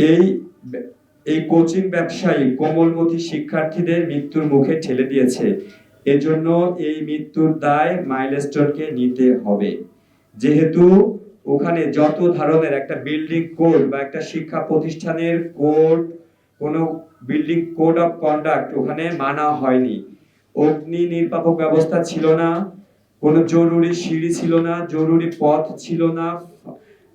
এই এই কোচিং ব্যবসায়ী কোমলমতি শিক্ষার্থীদের মৃত্যুর মুখে ঠেলে দিয়েছে। এজন্য এই মৃত্যুর দায় মাইলস্টোনকে নিতে হবে। যেহেতু ওখানে যত ধরনের একটা বিল্ডিং কোড বা একটা শিক্ষা প্রতিষ্ঠানের কোড, কোনো বিল্ডিং কোড অফ কন্ডাক্ট ওখানে মানা হয়নি। অগ্নি নির্বাপক ব্যবস্থা ছিল না, কোনো জরুরি সিঁড়ি ছিল না, জরুরি পথ ছিল না,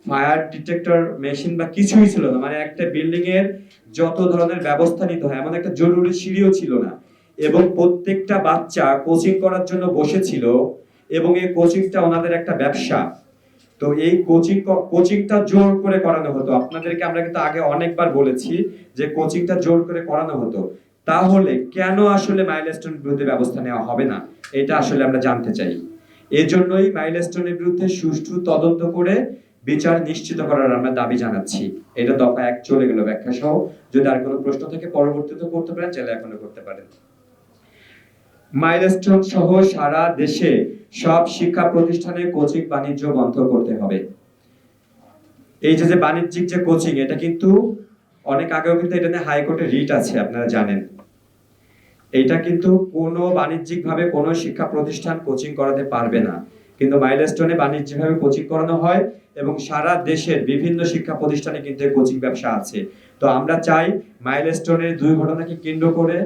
ফায়ার ডিটেক্টর মেশিন বা কিছুই ছিল না। মানে একটা বিল্ডিং এর যত ধরনের ব্যবস্থা নিতে হয় এমন একটা জরুরি সিঁড়িও ছিল না। এবং প্রত্যেকটা বাচ্চা কোচিং করার জন্য বসেছিল এবং এই কোচিংটা ওনাদের একটা ব্যবসা। তো এই কোচিংটা জোর করে করানো হতো। আপনাদেরকে আমরা কিন্তু আগে অনেকবার বলেছি যে কোচিংটা জোর করে করানো হতো। তাহলে কেন আসলে মাইলস্টোন বিরুদ্ধে ব্যবস্থা নেওয়া হবে না, এটা আসলে আমরা জানতে চাই। এজন্যই মাইলস্টোনের বিরুদ্ধে সুষ্ঠু তদন্ত করে বিচার নিশ্চিত করার আমরা দাবি জানাচ্ছি। এটা দফা 1 চলে গেল ব্যাখ্যা সহ। যদি আর কোনো প্রশ্ন থাকে পরবর্তীতে করতে পারেন, চাইলে এখনো করতে পারেন। মাইলস্টোন সহ সারা দেশে সব শিক্ষা প্রতিষ্ঠানে কোচিং বাণিজ্য বন্ধ করতে হবে। এই যে বাণিজ্যিক যে কোচিং, এটা কিন্তু অনেক আগেও কিন্তু এটা নিয়ে হাইকোর্টে রিট আছে, আপনারা জানেন। এটা কিন্তু কোনো বাণিজ্যিক ভাবে কোনো শিক্ষা প্রতিষ্ঠান কোচিং করাতে পারবে না, কিন্তু মাইলস্টোনে বাণিজ্যিক ভাবে কোচিং করানো হয় এবং সারা দেশের বিভিন্ন শিক্ষা প্রতিষ্ঠানে কিন্তু কোচিং ব্যবসা আছে। তো আমরা চাই মাইলস্টোনের দুর্ঘটনাকে কেন্দ্র করে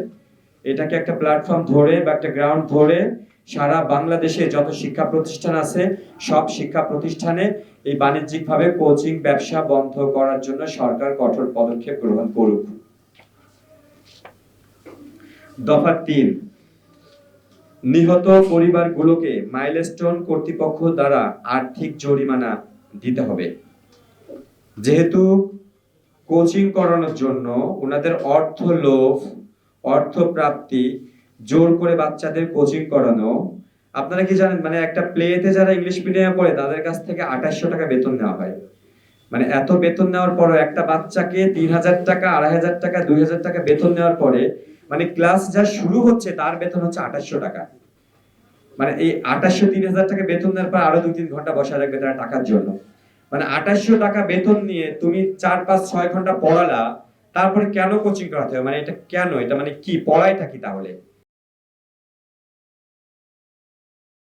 এটাকে একটা প্ল্যাটফর্ম ধরে বা একটা গ্রাউন্ড ধরে সারা বাংলাদেশে যত শিক্ষা প্রতিষ্ঠান আছে সব শিক্ষা প্রতিষ্ঠানে এই বাণিজ্যিকভাবে কোচিং ব্যবসা বন্ধ করার জন্য সরকার কঠোর পদক্ষেপ গ্রহণ করুক। দফা 3, নিহত পরিবারগুলোকে মাইলস্টোন কর্তৃপক্ষ দ্বারা আর্থিক জরিমানা দিতে হবে। যেহেতু কোচিং করানোর জন্য ওনাদের অর্থ লোভ, অর্থ প্রাপ্তি, জোর করে বাচ্চাদের কোচিং করানো। আপনারা কি জানেন মানে একটা প্লেতে যারা ইংলিশ মিডিয়ামে পড়ে তাদের কাছ থেকে 2800 টাকা বেতন নেওয়া হয়। মানে এত বেতন নেওয়ার পরও একটা বাচ্চাকে 3000 টাকা, 2500 টাকা, 2000 টাকা বেতন নেওয়ার পরে মানে ক্লাস যা শুরু হচ্ছে তার বেতন হচ্ছে 2800 টাকা। মানে এই 2800-3000 টাকা বেতন নেওয়ার পর আরো 2-3 ঘন্টা বসা রাখবে তারা টাকার জন্য। মানে 2800 টাকা বেতন নিয়ে তুমি 4-5-6 ঘন্টা পড়ালা, তারপরে কেন কোচিং করাতে হবে? মানে এটা কেন? এটা মানে কি পড়াইটা কি তাহলে?